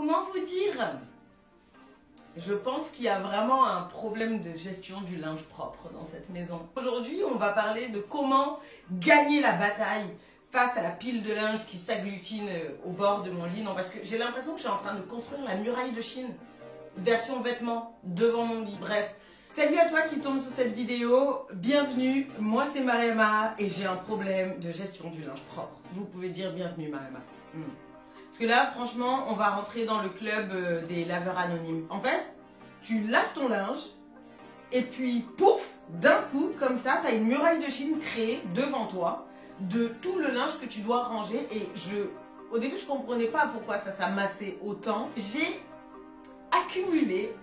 comment vous dire? Je pense qu'il y a vraiment un problème de gestion du linge propre dans cette maison. Aujourd'hui, on va parler de comment gagner la bataille face à la pile de linge qui s'agglutine au bord de mon lit. Non, parce que j'ai l'impression que je suis en train de construire la muraille de Chine, version vêtements, devant mon lit. Bref, salut à toi qui tombe sur cette vidéo, bienvenue, moi c'est Mariama et j'ai un problème de gestion du linge propre. Vous pouvez dire bienvenue Mariama. Parce que là, franchement, on va rentrer dans le club des laveurs anonymes. En fait, tu laves ton linge et puis, pouf, d'un coup, comme ça, tu as une muraille de Chine créée devant toi de tout le linge que tu dois ranger. Et au début, je ne comprenais pas pourquoi ça s'amassait autant. J'ai accumulé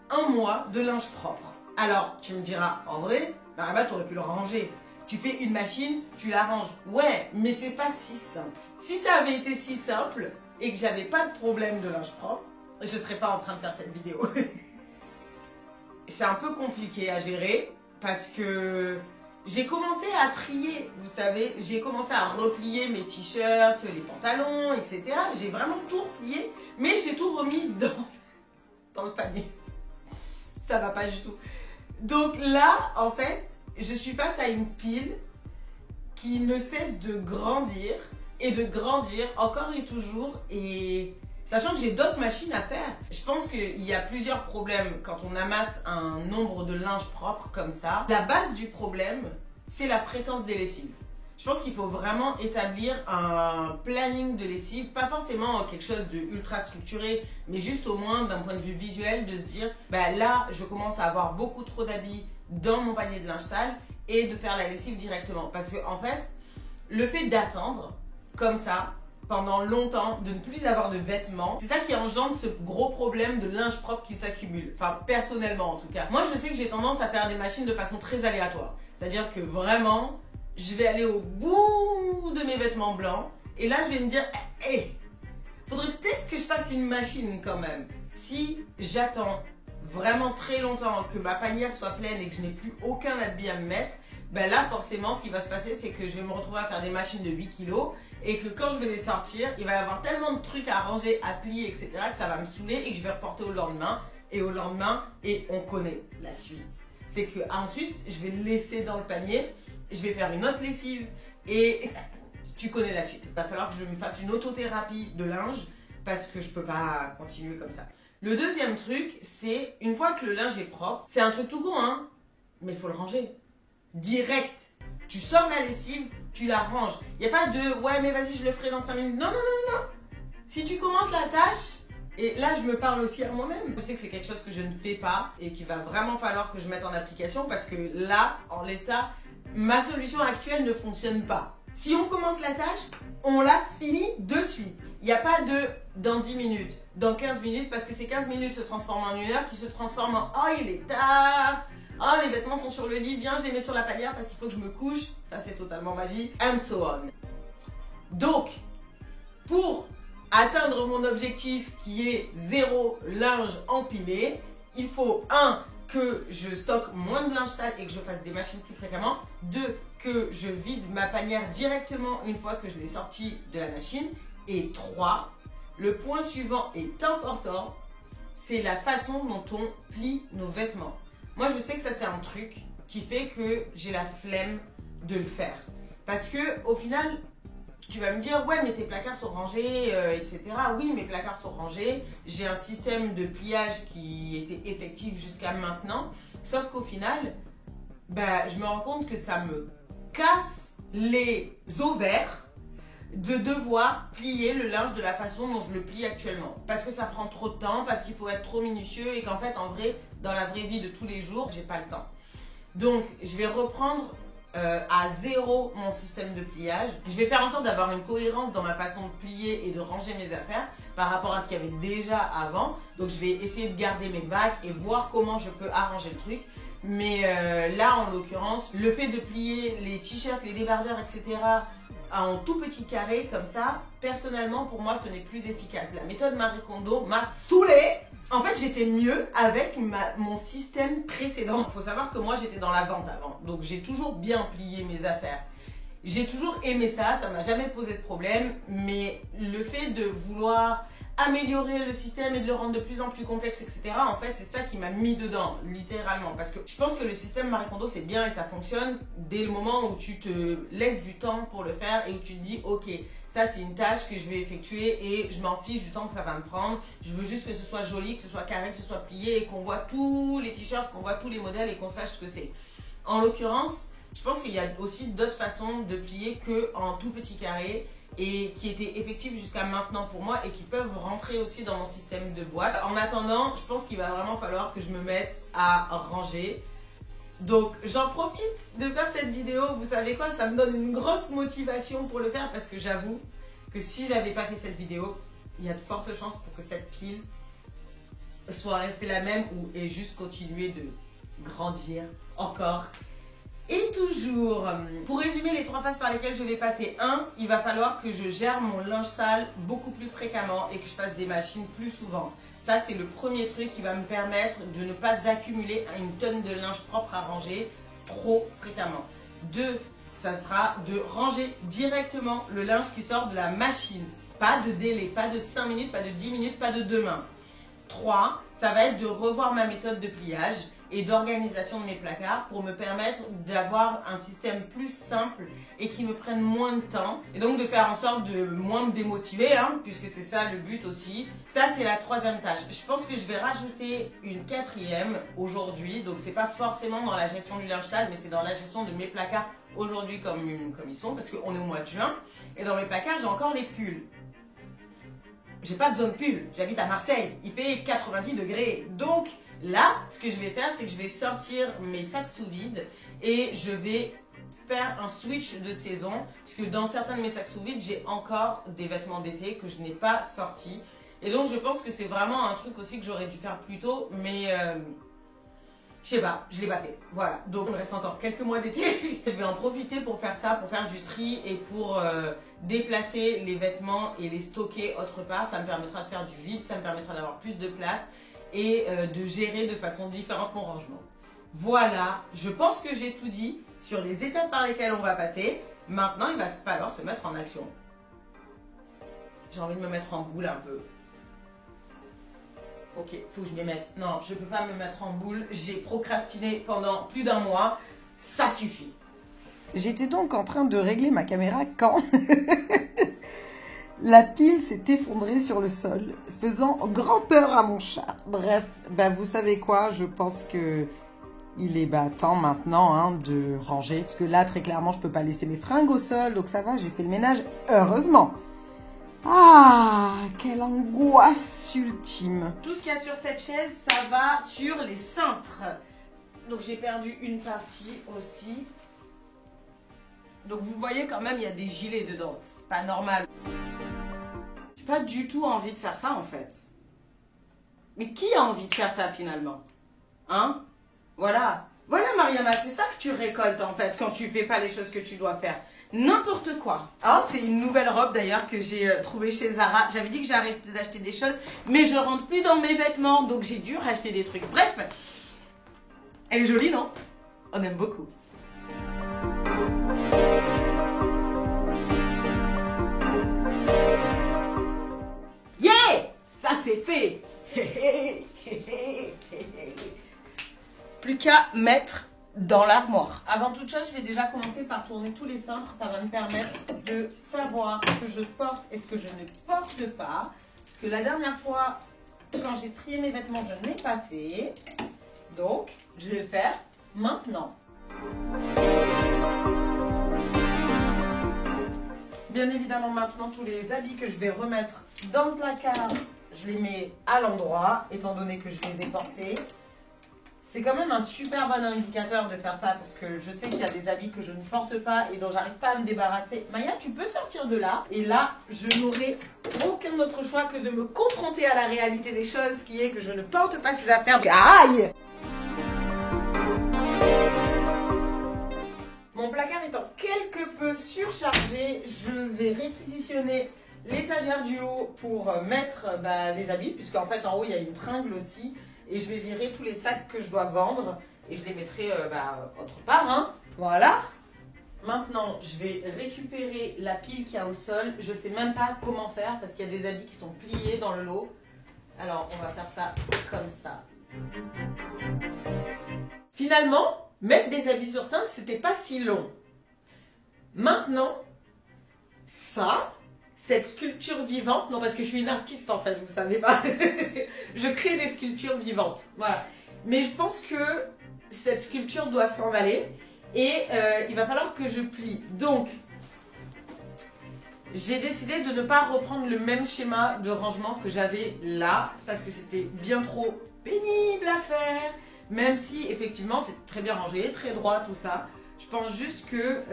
un mois de linge propre. Alors, tu me diras, en vrai, Mariama, tu aurais pu le ranger. Tu fais une machine, tu la ranges. Ouais, mais c'est pas si simple. Si ça avait été si simple et que j'avais pas de problème de linge propre, je serais pas en train de faire cette vidéo. C'est un peu compliqué à gérer parce que j'ai commencé à trier, vous savez. J'ai commencé à replier mes t-shirts, les pantalons, etc. J'ai vraiment tout replié, mais j'ai tout remis dans le panier. Ça va pas du tout. Donc là, en fait, je suis face à une pile qui ne cesse de grandir et de grandir encore et toujours, et sachant que j'ai d'autres machines à faire. Je pense qu'il y a plusieurs problèmes quand on amasse un nombre de linge propre comme ça. La base du problème, c'est la fréquence des lessives. Je pense qu'il faut vraiment établir un planning de lessive, pas forcément quelque chose de ultra structuré, mais juste au moins d'un point de vue visuel, de se dire, bah là, je commence à avoir beaucoup trop d'habits dans mon panier de linge sale et de faire la lessive directement. Parce que en fait, le fait d'attendre comme ça pendant longtemps, de ne plus avoir de vêtements, c'est ça qui engendre ce gros problème de linge propre qui s'accumule. Enfin, personnellement en tout cas. Moi, je sais que j'ai tendance à faire des machines de façon très aléatoire. C'est-à-dire que vraiment, je vais aller au bout de mes vêtements blancs et là, je vais me dire, faudrait peut-être que je fasse une machine quand même. Si j'attends vraiment très longtemps que ma panière soit pleine et que je n'ai plus aucun habit à me mettre, ben là forcément ce qui va se passer, c'est que je vais me retrouver à faire des machines de 8 kilos et que quand je vais les sortir, il va y avoir tellement de trucs à ranger, à plier, etc. que ça va me saouler et que je vais reporter au lendemain et au lendemain, et on connaît la suite. C'est que ensuite je vais le laisser dans le panier, je vais faire une autre lessive et tu connais la suite. Il va falloir que je me fasse une autothérapie de linge parce que je peux pas continuer comme ça. Le deuxième truc, c'est une fois que le linge est propre, c'est un truc tout con, hein, mais il faut le ranger. Direct. Tu sors la lessive, tu la ranges. Il n'y a pas de ouais, mais vas-y, je le ferai dans 5 minutes. Non, non, non, non. Si tu commences la tâche, et là, je me parle aussi à moi-même. Je sais que c'est quelque chose que je ne fais pas et qu'il va vraiment falloir que je mette en application parce que là, en l'état, ma solution actuelle ne fonctionne pas. Si on commence la tâche, on la finit de suite. Il n'y a pas de dans 10 minutes, dans 15 minutes, parce que ces 15 minutes se transforment en 1 heure, qui se transforme en oh, il est tard, oh, les vêtements sont sur le lit, viens, je les mets sur la palière parce qu'il faut que je me couche. Ça, c'est totalement ma vie, and so on. Donc, pour atteindre mon objectif qui est 0 linge empilé, il faut 1, que je stocke moins de linge sale et que je fasse des machines plus fréquemment. 2, que je vide ma panière directement une fois que je l'ai sortie de la machine. Et 3, le point suivant est important, c'est la façon dont on plie nos vêtements. Moi, je sais que ça, c'est un truc qui fait que j'ai la flemme de le faire. Parce que au final, tu vas me dire, ouais, mais tes placards sont rangés, etc. Oui, mes placards sont rangés. J'ai un système de pliage qui était effectif jusqu'à maintenant. Sauf qu'au final, bah, je me rends compte que ça me casse les ovaires de devoir plier le linge de la façon dont je le plie actuellement. Parce que ça prend trop de temps, parce qu'il faut être trop minutieux et qu'en fait, en vrai, dans la vraie vie de tous les jours, j'ai pas le temps. Donc, je vais reprendre à 0 mon système de pliage. Je vais faire en sorte d'avoir une cohérence dans ma façon de plier et de ranger mes affaires par rapport à ce qu'il y avait déjà avant. Donc, je vais essayer de garder mes bacs et voir comment je peux arranger le truc. Mais là, en l'occurrence, le fait de plier les t-shirts, les débardeurs, etc. en tout petit carré comme ça, personnellement, pour moi, ce n'est plus efficace. La méthode Marie Kondo m'a saoulée. En fait, j'étais mieux avec mon système précédent. Il faut savoir que moi, j'étais dans la vente avant. Donc, j'ai toujours bien plié mes affaires. J'ai toujours aimé ça, ça m'a jamais posé de problème. Mais le fait de vouloir améliorer le système et de le rendre de plus en plus complexe, etc. En fait, c'est ça qui m'a mis dedans, littéralement. Parce que je pense que le système Marie Kondo, c'est bien et ça fonctionne dès le moment où tu te laisses du temps pour le faire et où tu te dis, ok, ça c'est une tâche que je vais effectuer et je m'en fiche du temps que ça va me prendre. Je veux juste que ce soit joli, que ce soit carré, que ce soit plié et qu'on voit tous les t-shirts, qu'on voit tous les modèles et qu'on sache ce que c'est. En l'occurrence, je pense qu'il y a aussi d'autres façons de plier qu'en tout petit carré et qui étaient effectives jusqu'à maintenant pour moi et qui peuvent rentrer aussi dans mon système de boîte. En attendant, je pense qu'il va vraiment falloir que je me mette à ranger. Donc j'en profite de faire cette vidéo, vous savez quoi, ça me donne une grosse motivation pour le faire parce que j'avoue que si j'avais pas fait cette vidéo, il y a de fortes chances pour que cette pile soit restée la même ou ait juste continué de grandir encore. Et toujours, pour résumer les 3 phases par lesquelles je vais passer, 1, il va falloir que je gère mon linge sale beaucoup plus fréquemment et que je fasse des machines plus souvent. Ça, c'est le premier truc qui va me permettre de ne pas accumuler une tonne de linge propre à ranger trop fréquemment. 2, ça sera de ranger directement le linge qui sort de la machine. Pas de délai, pas de 5 minutes, pas de 10 minutes, pas de demain. 3, ça va être de revoir ma méthode de pliage et d'organisation de mes placards pour me permettre d'avoir un système plus simple et qui me prenne moins de temps et donc de faire en sorte de moins me démotiver, puisque c'est ça le but aussi. Ça, c'est la 3e tâche. Je pense que je vais rajouter une 4e aujourd'hui, donc c'est pas forcément dans la gestion du linge sale, mais c'est dans la gestion de mes placards aujourd'hui comme ils sont, parce qu'on est au mois de juin et dans mes placards, j'ai encore les pulls. J'ai pas besoin de pull, j'habite à Marseille, il fait 90 degrés, donc là, ce que je vais faire, c'est que je vais sortir mes sacs sous vide et je vais faire un switch de saison, puisque dans certains de mes sacs sous vide, j'ai encore des vêtements d'été que je n'ai pas sortis. Et donc, je pense que c'est vraiment un truc aussi que j'aurais dû faire plus tôt, mais je sais pas, je l'ai pas fait. Voilà, donc il me reste encore quelques mois d'été. Je vais en profiter pour faire ça, pour faire du tri et pour déplacer les vêtements et les stocker autre part. Ça me permettra de faire du vide, ça me permettra d'avoir plus de place et de gérer de façon différente mon rangement. Voilà, je pense que j'ai tout dit sur les étapes par lesquelles on va passer. Maintenant, il va falloir se mettre en action. J'ai envie de me mettre en boule un peu. Ok, faut que je m'y mette. Non, je peux pas me mettre en boule. J'ai procrastiné pendant plus d'1 mois. Ça suffit. J'étais donc en train de régler ma caméra quand la pile s'est effondrée sur le sol, faisant grand peur à mon chat. Bref, vous savez quoi, je pense que il est temps maintenant de ranger. Parce que là, très clairement, je peux pas laisser mes fringues au sol. Donc ça va, j'ai fait le ménage, heureusement. Ah, quelle angoisse ultime. Tout ce qu'il y a sur cette chaise, ça va sur les cintres. Donc j'ai perdu une partie aussi. Donc vous voyez quand même, il y a des gilets dedans. C'est pas normal. J'ai pas du tout envie de faire ça en fait. Mais qui a envie de faire ça finalement? Voilà. Voilà Mariama, c'est ça que tu récoltes en fait quand tu fais pas les choses que tu dois faire. N'importe quoi. C'est une nouvelle robe d'ailleurs que j'ai trouvée chez Zara. J'avais dit que j'arrêtais d'acheter des choses, mais je rentre plus dans mes vêtements, donc j'ai dû racheter des trucs. Bref, elle est jolie, non? On aime beaucoup. Yeah! Ça c'est fait. Plus qu'à mettre dans l'armoire. Avant toute chose, je vais déjà commencer par tourner tous les cintres. Ça va me permettre de savoir ce que je porte et ce que je ne porte pas. Parce que la dernière fois, quand j'ai trié mes vêtements, je ne l'ai pas fait. Donc, je vais le faire maintenant. Bien évidemment, maintenant, tous les habits que je vais remettre dans le placard, je les mets à l'endroit, étant donné que je les ai portés. C'est quand même un super bon indicateur de faire ça parce que je sais qu'il y a des habits que je ne porte pas et dont j'arrive pas à me débarrasser. Maya, tu peux sortir de là. Et là, je n'aurai aucun autre choix que de me confronter à la réalité des choses qui est que je ne porte pas ces affaires. Aïe! Mon placard étant quelque peu surchargé, je vais réquisitionner l'étagère du haut pour mettre les habits puisqu'en fait en haut il y a une tringle aussi. Et je vais virer tous les sacs que je dois vendre et je les mettrai autre part. Voilà. Maintenant, je vais récupérer la pile qu'il y a au sol. Je sais même pas comment faire parce qu'il y a des habits qui sont pliés dans le lot. Alors, on va faire ça comme ça. Finalement, mettre des habits sur cintre, c'était pas si long. Maintenant, ça, cette sculpture vivante, non parce que je suis une artiste en fait, vous savez pas, je crée des sculptures vivantes, voilà. Mais je pense que cette sculpture doit s'en aller et il va falloir que je plie. Donc, j'ai décidé de ne pas reprendre le même schéma de rangement que j'avais là, parce que c'était bien trop pénible à faire, même si effectivement c'est très bien rangé, très droit tout ça. Je pense juste que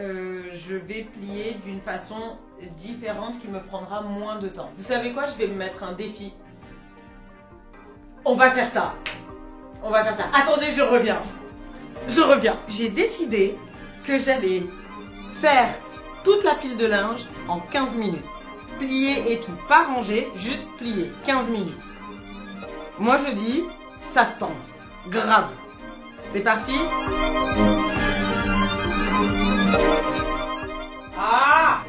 je vais plier d'une façon différente qui me prendra moins de temps. Vous savez quoi? Je vais me mettre un défi. On va faire ça. On va faire ça. Attendez, je reviens. Je reviens. J'ai décidé que j'allais faire toute la pile de linge en 15 minutes. Plier et tout. Pas ranger, juste plier. 15 minutes. Moi je dis, ça se tente. Grave. C'est parti. Ah!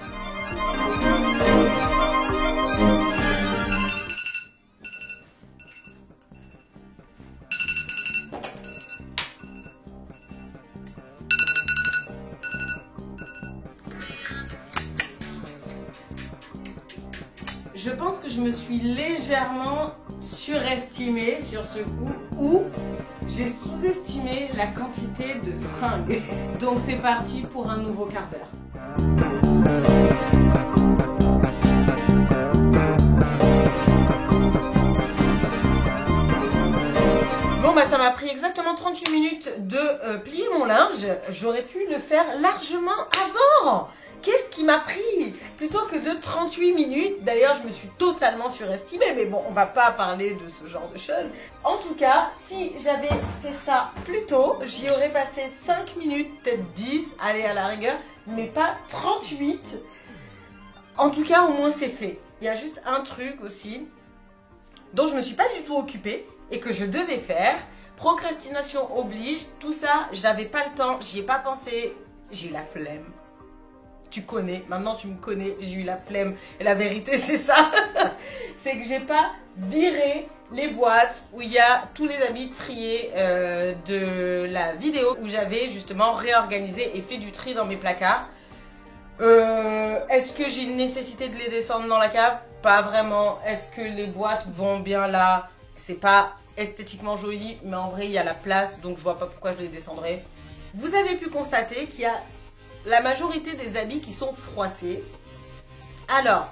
Je pense que je me suis légèrement surestimée sur ce coup ou j'ai sous-estimé la quantité de fringues. Donc c'est parti pour un nouveau quart d'heure. Bon bah ça m'a pris exactement 38 minutes de plier mon linge. J'aurais pu le faire largement avant. Qu'est-ce qui m'a pris plutôt que de 38 minutes? D'ailleurs, je me suis totalement surestimée, mais bon, on va pas parler de ce genre de choses. En tout cas, si j'avais fait ça plus tôt, j'y aurais passé 5 minutes, peut-être 10, allez à la rigueur, mais pas 38. En tout cas, au moins c'est fait. Il y a juste un truc aussi dont je me suis pas du tout occupée et que je devais faire. Procrastination oblige, tout ça, j'avais pas le temps, j'y ai pas pensé, j'ai eu la flemme. Tu connais, maintenant tu me connais, j'ai eu la flemme. Et la vérité, c'est ça. C'est que j'ai pas viré les boîtes où il y a tous les habits triés de la vidéo où j'avais justement réorganisé et fait du tri dans mes placards. Est-ce que j'ai une nécessité de les descendre dans la cave? Pas vraiment. Est-ce que les boîtes vont bien là? C'est pas esthétiquement joli, mais en vrai, il y a la place, donc je vois pas pourquoi je les descendrais. Vous avez pu constater qu'il y a la majorité des habits qui sont froissés. Alors,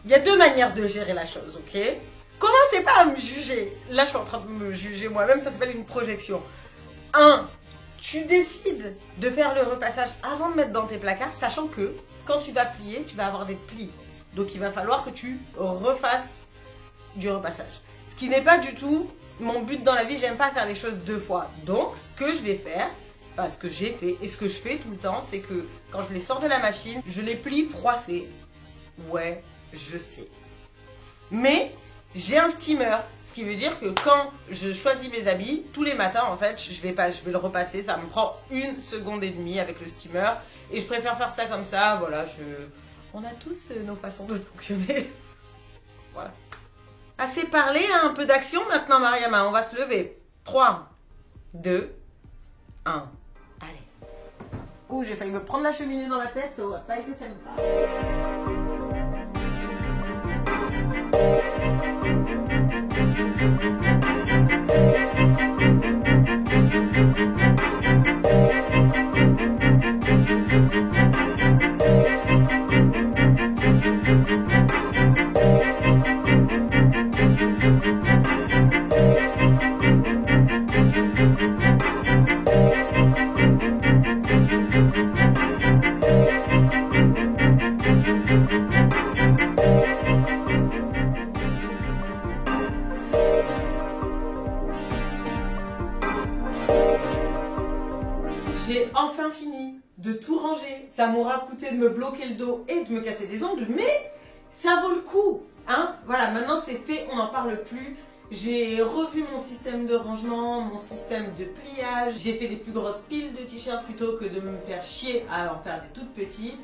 il y a deux manières de gérer la chose, ok? Commencez pas à me juger. Là, je suis en train de me juger moi-même, ça s'appelle une projection. 1. Tu décides de faire le repassage avant de mettre dans tes placards, sachant que quand tu vas plier, tu vas avoir des plis. Donc, il va falloir que tu refasses du repassage. Ce qui n'est pas du tout mon but dans la vie, j'aime pas faire les choses deux fois. Donc, ce que je vais faire, enfin, ce que j'ai fait et ce que je fais tout le temps, c'est que quand je les sors de la machine, je les plie froissés. Ouais, je sais. Mais j'ai un steamer, ce qui veut dire que quand je choisis mes habits, tous les matins en fait, je vais le repasser, ça me prend 1 seconde et demie avec le steamer et je préfère faire ça comme ça, voilà, on a tous nos façons de fonctionner. Voilà. Assez parlé, hein, un peu d'action maintenant Mariama, on va se lever. 3, 2, 1. Allez. Ouh, j'ai failli me prendre la cheminée dans la tête, ça aurait pas été sympa. J'ai enfin fini de tout ranger. Ça m'aura coûté de me bloquer le dos et de me casser des ongles, mais ça vaut le coup. Hein, voilà, maintenant c'est fait, on n'en parle plus. J'ai revu mon système de rangement, mon système de pliage. J'ai fait des plus grosses piles de t-shirts plutôt que de me faire chier à en faire des toutes petites.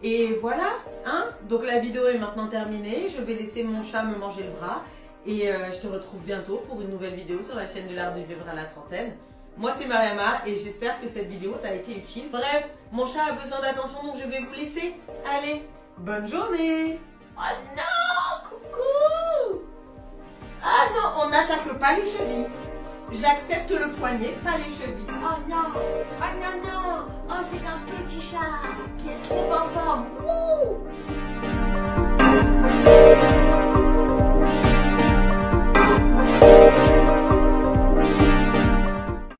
Et voilà, hein. Donc la vidéo est maintenant terminée. Je vais laisser mon chat me manger le bras. Et je te retrouve bientôt pour une nouvelle vidéo sur la chaîne de l'art de vivre à la trentaine. Moi c'est Mariama et j'espère que cette vidéo t'a été utile. Bref, mon chat a besoin d'attention donc je vais vous laisser. Allez, bonne journée. Oh non, coucou. Ah non, on n'attaque pas les chevilles. J'accepte le poignet, pas les chevilles. Oh non, oh non, non, oh c'est un petit chat qui est trop en forme. Ouh.